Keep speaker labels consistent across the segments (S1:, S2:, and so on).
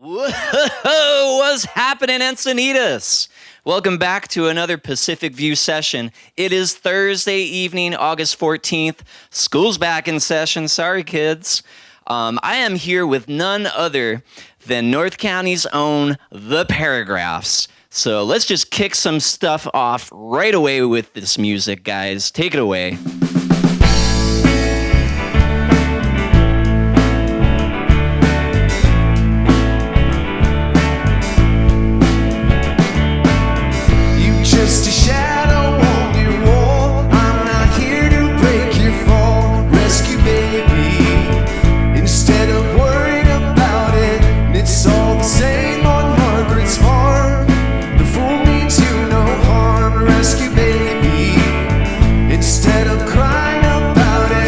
S1: Whoa, what's happening, Encinitas? Welcome back to another Pacific View session. It is Thursday evening, August 14th. School's back in session. Sorry, kids. I am here with none other than North County's own The Paragraphs. So let's just kick some stuff off right away with this music, guys. Take it away.
S2: Just a shadow on your wall. I'm not here to break your fall. Rescue baby, instead of worrying about it. It's all the same on Margaret's farm. The fool means you no harm. Rescue baby, instead of crying about it.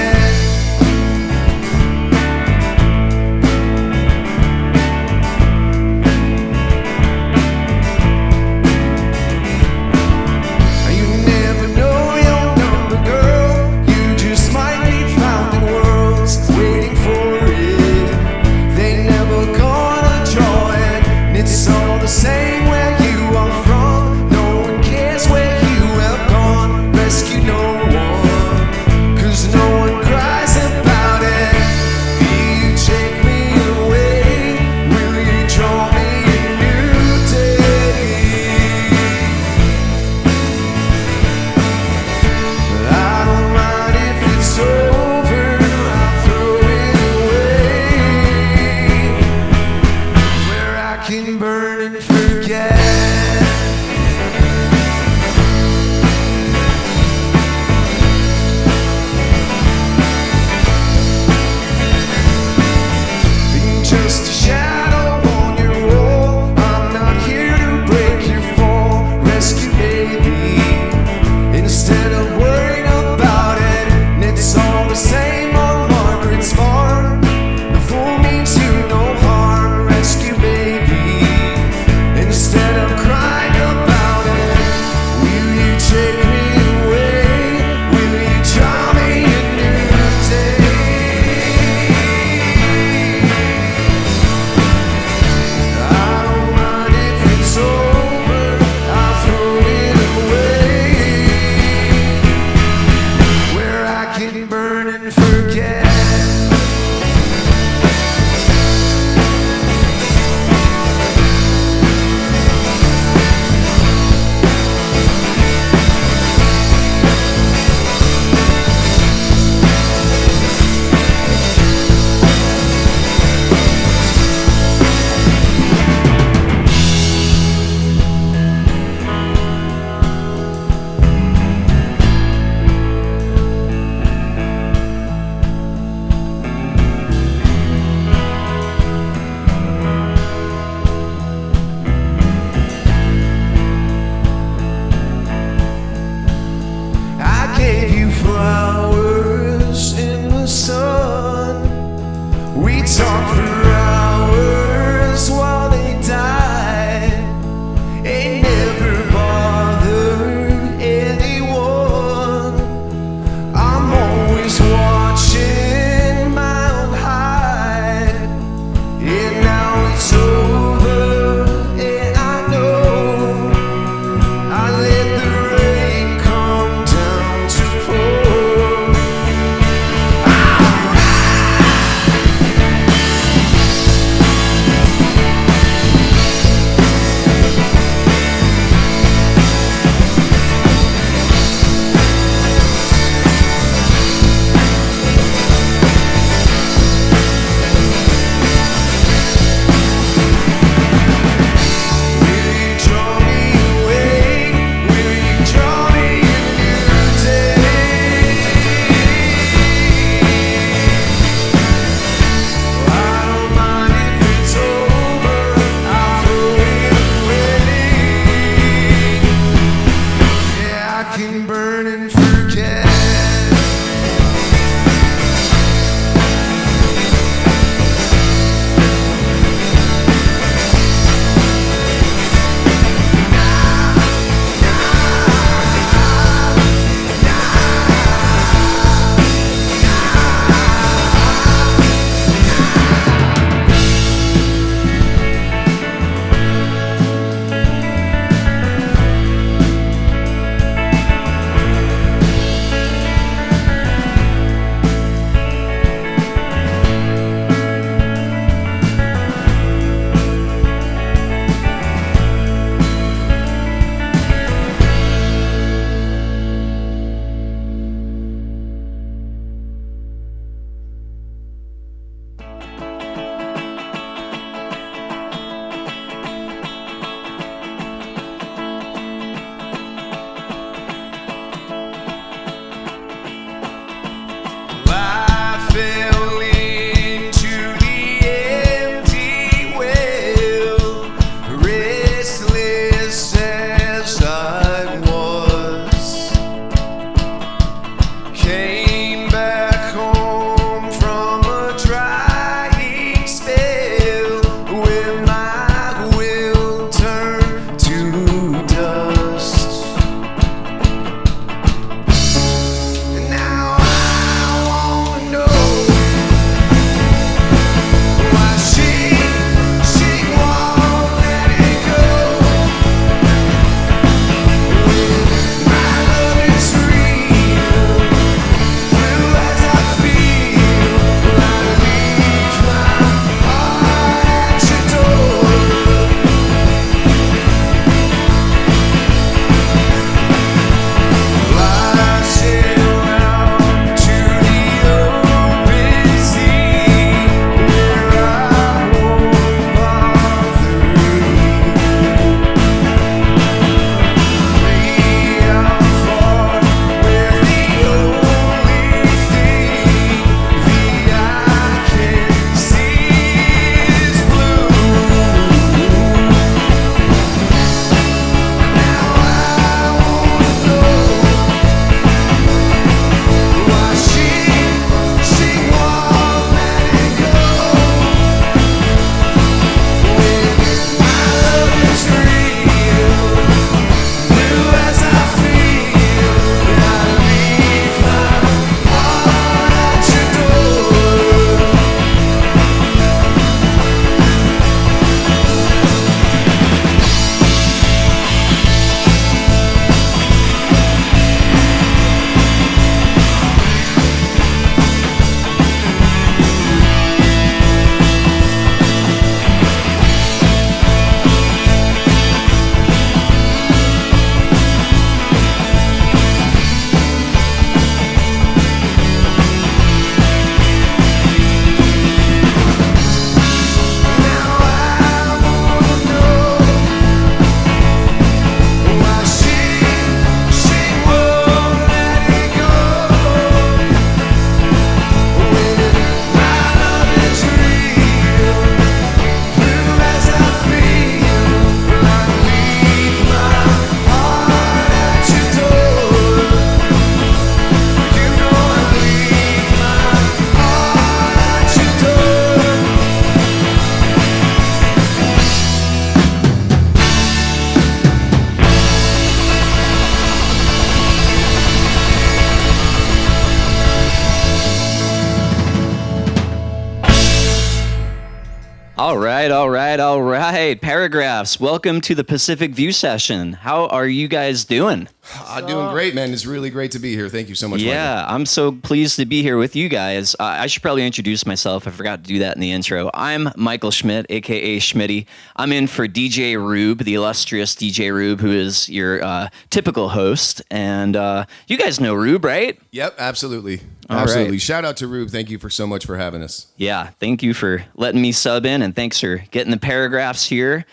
S2: Same where you are from. No one cares where you have gone. Rescue no one, 'cause no one cries about it. Will you take me away? Will you draw me a new day? I don't mind if it's over. I'll throw it away where I can burn and forget. Being just a shadow on your wall. I'm not here to break your fall. Rescue baby, instead of worrying about it. And it's all the same on Margaret's farm. The fool means you no harm. Rescue baby, instead of crying about it. Will you take me away? Will you draw me a new day? I don't mind if it's over. I'll throw it away where I can burn and forget. I gave you flowers in the sun. We talked for hours while they died. It never bothered anyone. I'm always watching my own hide. And now it's over, and I know I let the rain come down to pour.
S1: All right, all right, all right. Paragraphs, welcome to the Pacific View session. How are you guys doing?
S3: I'm doing great, man. It's really great to be here. Thank you so much,
S1: Yeah,
S3: Michael.
S1: I'm so pleased to be here with you guys. I should probably introduce myself. I forgot to do that in the intro. I'm Michael Schmidt, a.k.a. Schmitty. I'm in for DJ Rube, the illustrious DJ Rube, who is your typical host. And you guys know Rube, right?
S3: Yep, absolutely.
S1: All
S3: Absolutely.
S1: right.
S3: Shout out to Rube. Thank you for so much for having us.
S1: Yeah, thank you for letting me sub in, and thanks for getting the paragraphs here.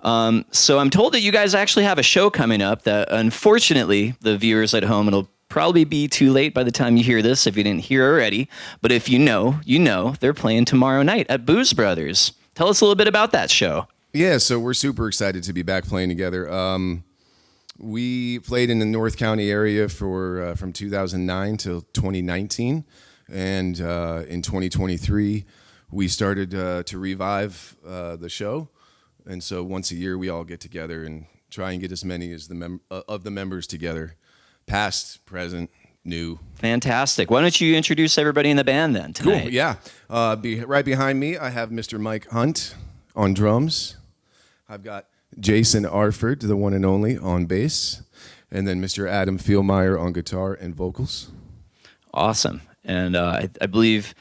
S1: So I'm told that you guys actually have a show coming up that, unfortunately, the viewers at home, it'll probably be too late by the time you hear this if you didn't hear already. But if you know, they're playing tomorrow night at Booze Brothers. Tell us a little bit about that show.
S3: Yeah, so we're super excited to be back playing together. We played in the North County area for from 2009 till 2019. And in 2023, we started to revive the show. And so once a year, we all get together and try and get as many as of the members together, past, present, new.
S1: Fantastic. Why don't you introduce everybody in the band then tonight?
S3: Cool, yeah. Right behind me, I have Mr. Mike Hunt on drums. I've got Jason Arford, the one and only, on bass. And then Mr. Adam Fielmeyer on guitar and vocals.
S1: Awesome. And I believe,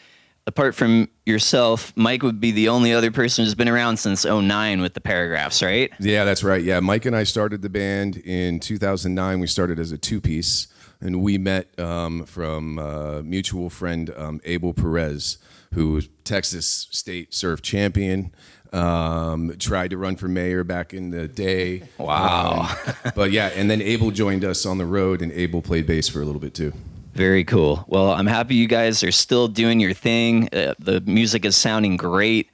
S1: apart from yourself, Mike would be the only other person who's been around since 2009 with the Paragraphs, right?
S3: Yeah, that's right. Yeah, Mike and I started the band in 2009. We started as a two-piece, and we met from a mutual friend, Abel Perez, who was Texas State Surf champion, tried to run for mayor back in the day.
S1: Wow.
S3: But yeah, and then Abel joined us on the road, and Abel played bass for a little bit too.
S1: Very cool. Well, I'm happy you guys are still doing your thing. The music is sounding great.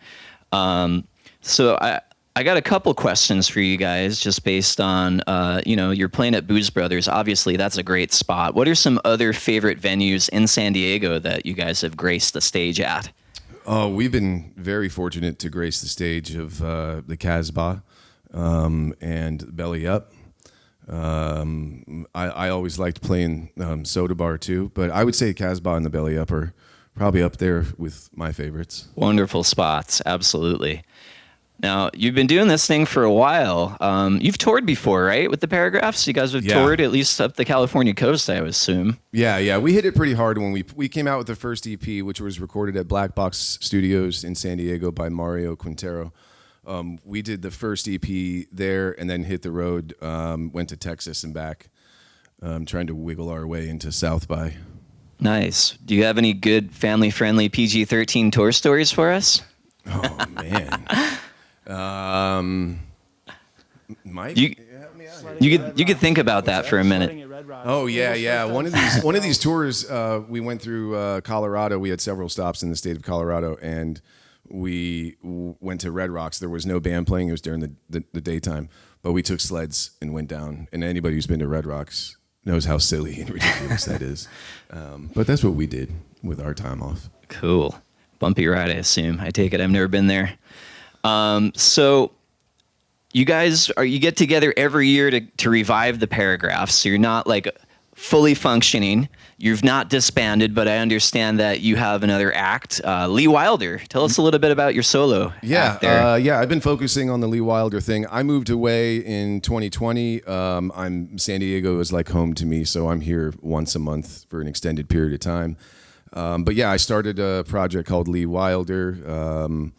S1: So I got a couple questions for you guys, just based on, you're playing at Booze Brothers. Obviously, that's a great spot. What are some other favorite venues in San Diego that you guys have graced the stage at?
S3: Oh, we've been very fortunate to grace the stage of the Casbah and Belly Up. I always liked playing Soda Bar too, but I would say Casbah and the Belly Up are probably up there with my favorites.
S1: Wonderful spots, absolutely. Now, you've been doing this thing for a while. You've toured before, right, with the Paragraphs? You guys have toured at least up the California coast, I would assume.
S3: Yeah. We hit it pretty hard when we came out with the first EP, which was recorded at Black Box Studios in San Diego by Mario Quintero. We did the first EP there and then hit the road, went to Texas and back, trying to wiggle our way into South by.
S1: Nice. Do you have any good family-friendly PG-13 tour stories for us?
S3: Oh, man. Mike?
S1: You could think about that for a minute.
S3: Oh, yeah. One of these tours, we went through Colorado. We had several stops in the state of Colorado, and we went to Red Rocks. There was no band playing. It was during the daytime. But we took sleds and went down. And anybody who's been to Red Rocks knows how silly and ridiculous that is. But that's what we did with our time off.
S1: Cool. Bumpy ride, I assume. I take it I've never been there. So you guys you get together every year to revive the Paragraphs. So you're not like fully functioning. You've not disbanded, but I understand that you have another act. Lee Wilder, tell us a little bit about your solo act there.
S3: I've been focusing on the Lee Wilder thing. I moved away in 2020. San Diego is like home to me, so I'm here once a month for an extended period of time. But yeah, I started a project called Lee Wilder.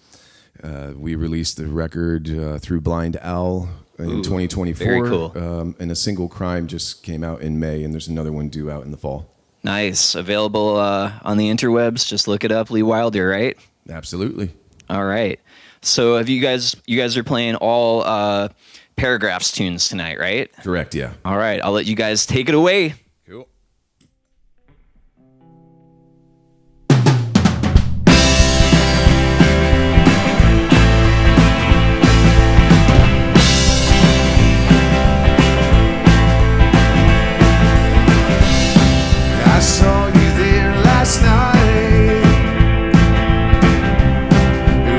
S3: We released the record through Blind Owl in 2024.
S1: Very cool.
S3: And A Single Crime just came out in May, and there's another one due out in the fall.
S1: Nice. Available on the interwebs. Just look it up, Lee Wilder, right?
S3: Absolutely.
S1: All right. So have you guys are playing all Paragraphs tunes tonight, right?
S3: Correct, yeah.
S1: All right. I'll let you guys take it away.
S3: Cool.
S2: I saw you there last night.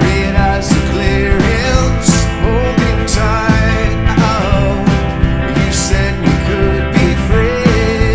S2: Red eyes are clear hills holding tight. Oh, you said we could be friends.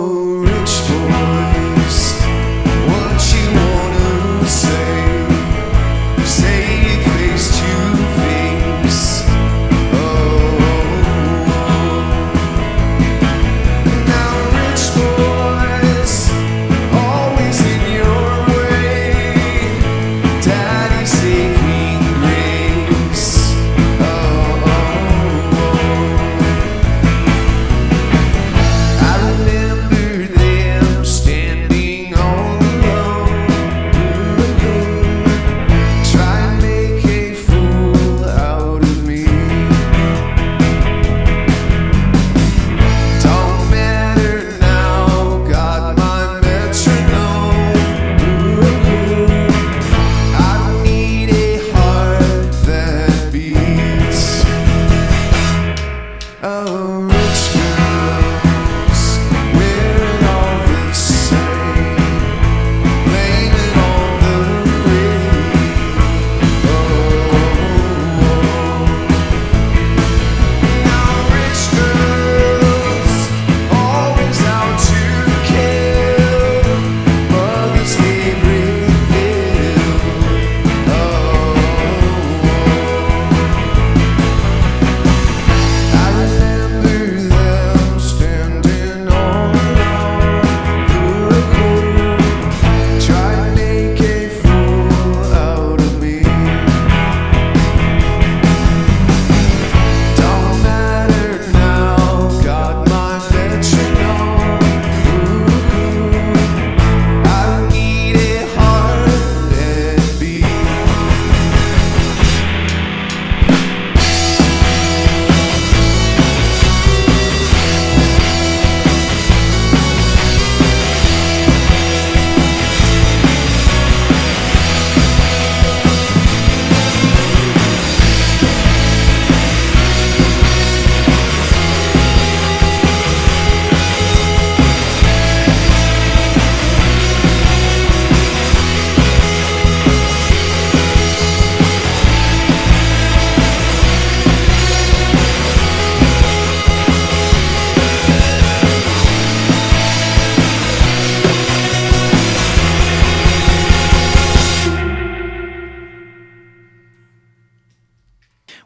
S2: Oh, rich boys, what you wanna say? Say it face to face. Now rich boys, always in your way. Daddy saving grace. I remember them standing on the road, try and make a fool out of me. Don't matter now, got my metronome. I need a heart that beats. Oh, rich girls, we're all the same. Blame it on the rain. Now rich girls, always out to kill, mother's favorite pill. I remember them standing all alone, try to make a fool out of me. Don't matter now, got my metronome. I need a heart that beats.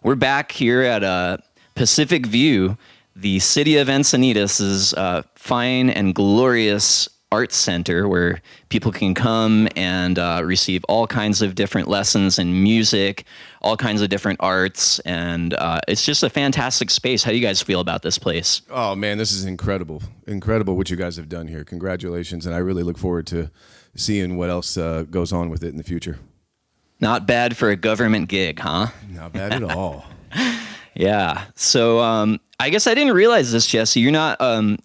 S1: We're back here at Pacific View, the city of Encinitas' fine and glorious arts center where people can come and receive all kinds of different lessons in music, all kinds of different arts, and it's just a fantastic space. How do you guys feel about this place?
S3: Oh man, this is incredible. Incredible what you guys have done here. Congratulations, and I really look forward to seeing what else goes on with it in the future.
S1: Not bad for a government gig, huh?
S3: Not bad at all.
S1: Yeah. So I guess I didn't realize this, Jesse. You're not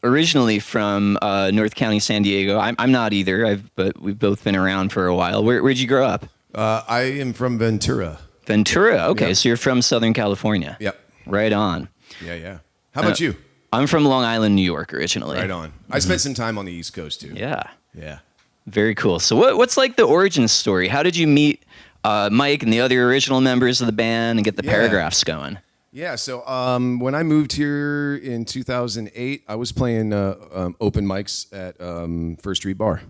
S1: originally from North County, San Diego. I'm not either. But we've both been around for a while. Where'd you grow up?
S3: I am from Ventura.
S1: Ventura. Okay,
S3: Yeah.
S1: so you're from Southern California.
S3: Yep.
S1: Right on.
S3: Yeah. How about you?
S1: I'm from Long Island, New York, originally.
S3: Right on. I spent some time on the East Coast too.
S1: Yeah.
S3: Yeah.
S1: Very cool. So what's like the origin story? How did you meet Mike and the other original members of the band and get the paragraphs going?
S3: Yeah, so when I moved here in 2008, I was playing open mics at First Street Bar.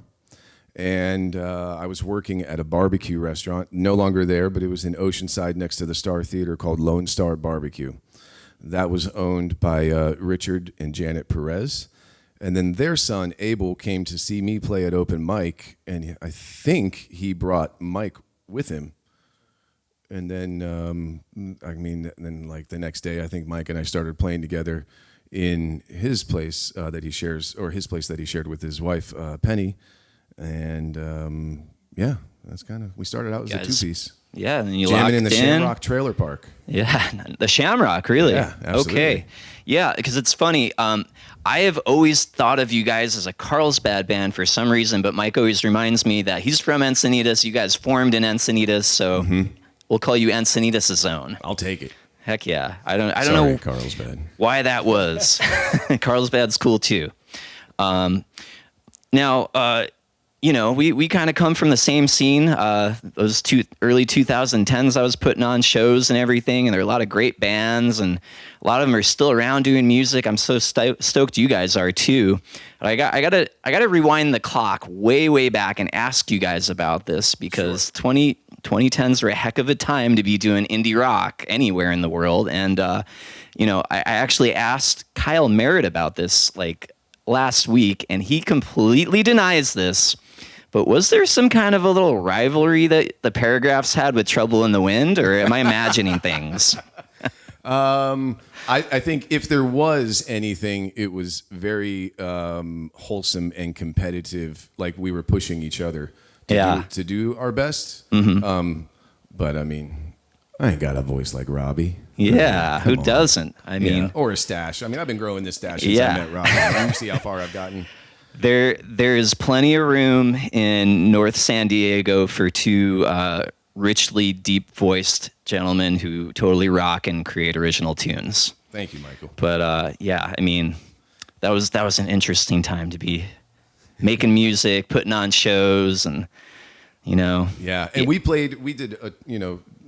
S3: And I was working at a barbecue restaurant, no longer there, but it was in Oceanside next to the Star Theater called Lone Star Barbecue. That was owned by Richard and Janet Perez. And then their son, Abel, came to see me play at open mic, and I think he brought Mike with him. And then, then like the next day, I think Mike and I started playing together in his place that he shares, or his place that he shared with his wife, Penny. And that's kind of, we started out as a two-piece.
S1: Yeah, and you
S3: jamming
S1: locked
S3: in the Shamrock Trailer Park.
S1: Yeah, the Shamrock, really?
S3: Yeah, absolutely.
S1: Okay. Yeah, because it's funny. I have always thought of you guys as a Carlsbad band for some reason, but Mike always reminds me that he's from Encinitas. You guys formed in Encinitas, so we'll call you Encinitas' Zone.
S3: I'll take it.
S1: Heck yeah. I don't
S3: Sorry,
S1: know
S3: Carlsbad.
S1: why that was. Carlsbad's cool too. Now, we kind of come from the same scene. Those early 2010s, I was putting on shows and everything, and there are a lot of great bands, and a lot of them are still around doing music. I'm so stoked you guys are too. But I gotta rewind the clock way back and ask you guys about this, because 2010s were a heck of a time to be doing indie rock anywhere in the world. And I actually asked Kyle Merritt about this like last week, and he completely denies this. But was there some kind of a little rivalry that the Paragraphs had with Trouble in the Wind, or am I imagining things?
S3: I think if there was anything, it was very wholesome and competitive. Like we were pushing each other to do our best. Mm-hmm. But I mean, I ain't got a voice like Robbie.
S1: Yeah, who doesn't? I mean,
S3: or a stash. I mean, I've been growing this stash since I met Robbie. You see how far I've gotten.
S1: There is plenty of room in North San Diego for two richly deep-voiced gentlemen who totally rock and create original tunes.
S3: Thank you, Michael.
S1: But I mean, that was an interesting time to be making music, putting on shows, and
S3: Yeah, and we did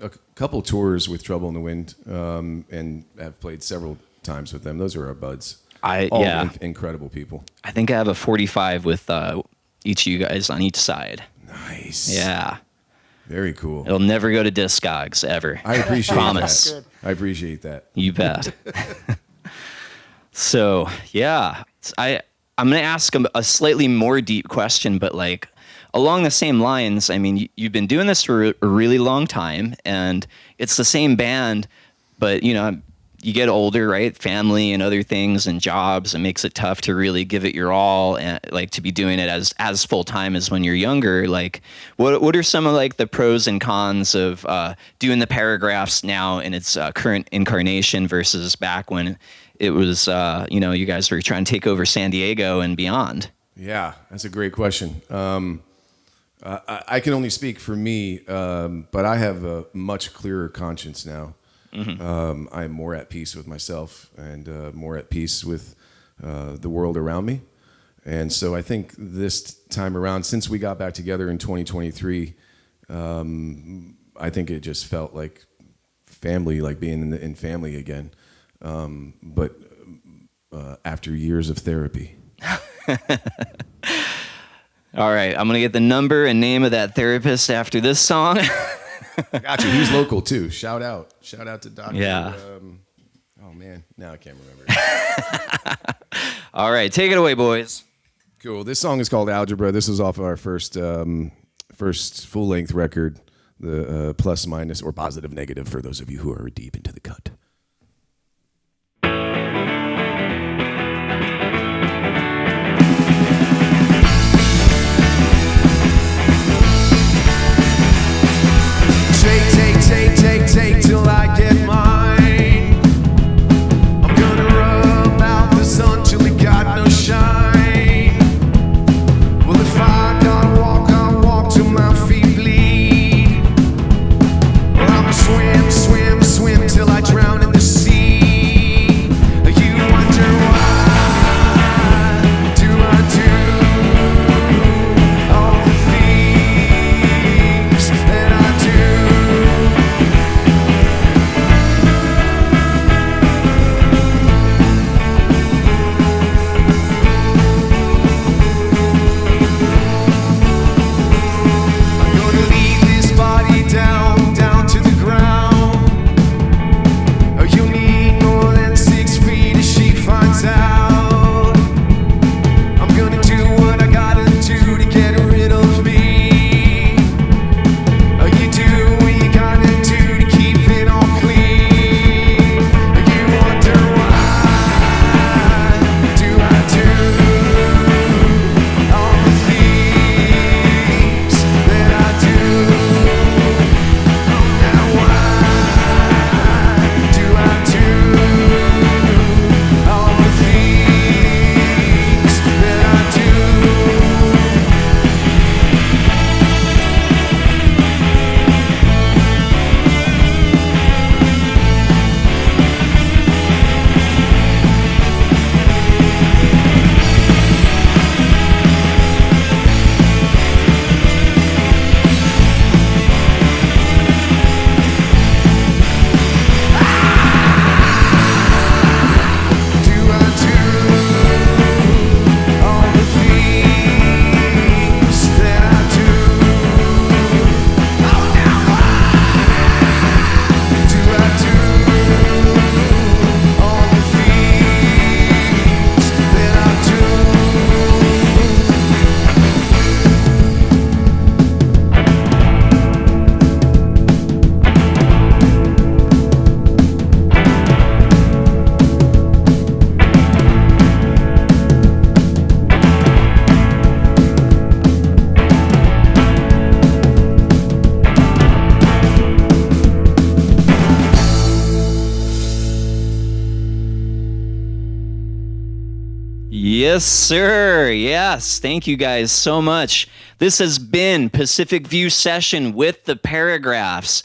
S3: a couple tours with Trouble in the Wind, and have played several times with them. Those are our buds. Incredible people.
S1: I think I have a 45 with each of you guys on each side.
S3: Nice.
S1: Yeah.
S3: Very cool.
S1: It'll never go to Discogs ever.
S3: I appreciate
S1: Promise.
S3: that. I appreciate that.
S1: You bet. So, yeah. I'm going to ask a slightly more deep question, but like along the same lines. I mean, you've been doing this for a really long time, and it's the same band, but you get older, right? Family and other things and jobs, it makes it tough to really give it your all and like to be doing it as full time as when you're younger. Like, what are some of like the pros and cons of doing the Paragraphs now in its current incarnation versus back when it was you guys were trying to take over San Diego and beyond?
S3: Yeah, that's a great question. I can only speak for me, but I have a much clearer conscience now. Mm-hmm. I'm more at peace with myself and more at peace with the world around me. And so I think this time around, since we got back together in 2023, I think it just felt like family, like being in family again. But after years of therapy.
S1: All right, I'm going to get the number and name of that therapist after this song.
S3: Gotcha. He's local too. Shout out to Dr.
S1: Yeah.
S3: Oh man, now I can't remember.
S1: All right, take it away, boys.
S3: Cool. This song is called Algebra. This was off of our first full length record, the plus minus or positive negative for those of you who are deep into the cut.
S2: Take till I get mine. I'm gonna rub out the sun till it got no shine. Well, if I gotta walk, I'll walk till my feet bleed. Or I'ma swim till I drown in the sea. You wonder why do I do all the things that I do?
S1: Yes, sir. Yes. Thank you guys so much. This has been Pacific View Session with the Paragraphs.